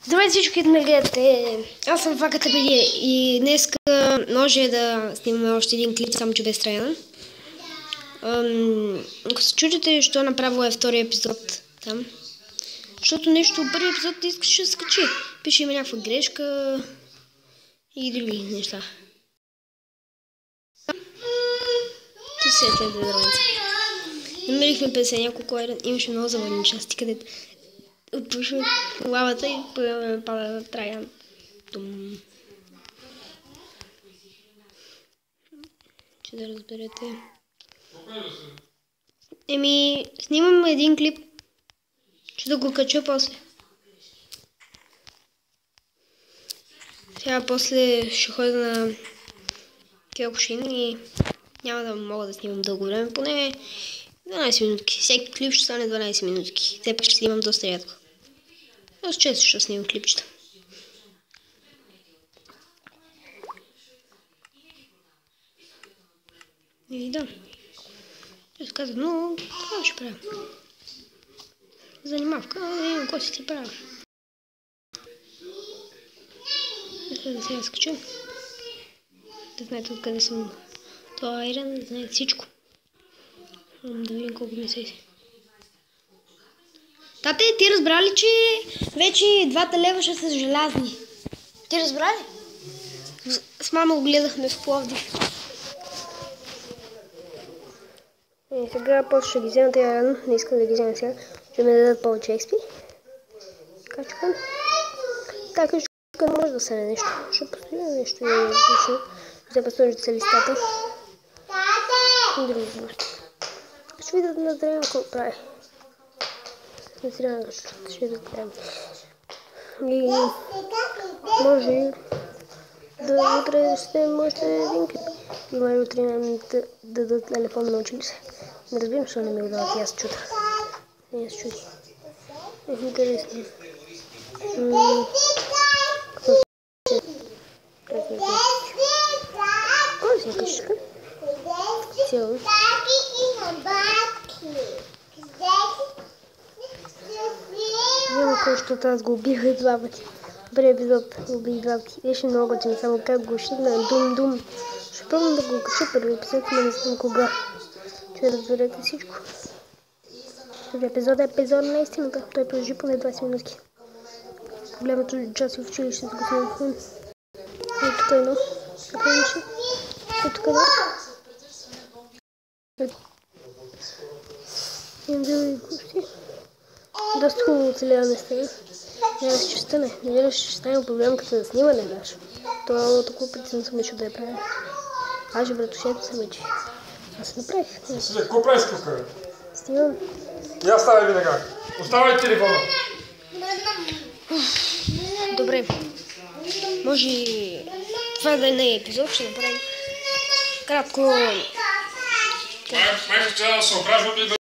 Здравейте всички, които ме гледате. Аз съм ФАКТБГ и днес може да снимаме още един клип, само че без Траян. Ако се чудите, що направо е втори епизод там, защото нещо първи епизод искаше да скачи. Пише има някаква грешка и други неща. Тут се е две дървенца. Намерихме 50 няколко айрон, имаше много завърни части, където отпушва лавата и пада Траян. Че да разберете. Снимам един клип. Ще да го кача после. Сега после ще ходя на Киокушин и няма да мога да снимам дълго време, поне 12 минутки. Всеки клип ще стане 12 минутки. Те пък ще снимам доста рядко. Аз често ще снимам клипчета. И да. Ще казвам, но това ще правя. Занимавка, да имам какво си ти правя. Да сега скачам. Да знаете откъде съм това айрон, да знаете всичко. Да видим колко ми се иси. Тате, ти разбра ли, че вече 2 лева ще са желязни? Ти разбра ли? С мама го гледахме в Пловдив. И сега после ще ги взема тези рано. Не искам да ги взема сега. Ще ми дадат повече XP. Качкам. Така ще може да стане нещо. Ще постоя нещо и нещо. Ще посложите се листата. И други глупости. Ще видят на Траян какво прави. Ще да гледам. И може да утре ще още един клип. И може утре да дадат телефон на училище. Не разбирам, защо не ми го дават и аз чуда. И аз чуди. Интересно. Кой си къщика? Цяло. Няма кой, защото аз го убих и 2 пъти. Първи епизод го убих 2 пъти. Беше много готин, само как го шитна дум. Ще пробвам да го кача първи епизод, но не знам кога. Че разберете всичко. Този епизод е епизод на истината. Той продължи поне 20 минутки. Голямото част в училище го снимахме. И тук е едно. Така беше. И тук е едно. Имам други гости. Доста хубаво оцеляване стана. Надявам се, че стане. Надявам се, че стане проблем като да снимане даже. Това е толкова пъти съм мъчил да я правя. Аз же братушето се мъчи. Аз се направих. Какво правиш тук, бе? Снимам. И аз ставай веднага. Оставай телефона. Добре. Може това да не е епизод, ще направим кратко. Майко, трябва да се ображдам и да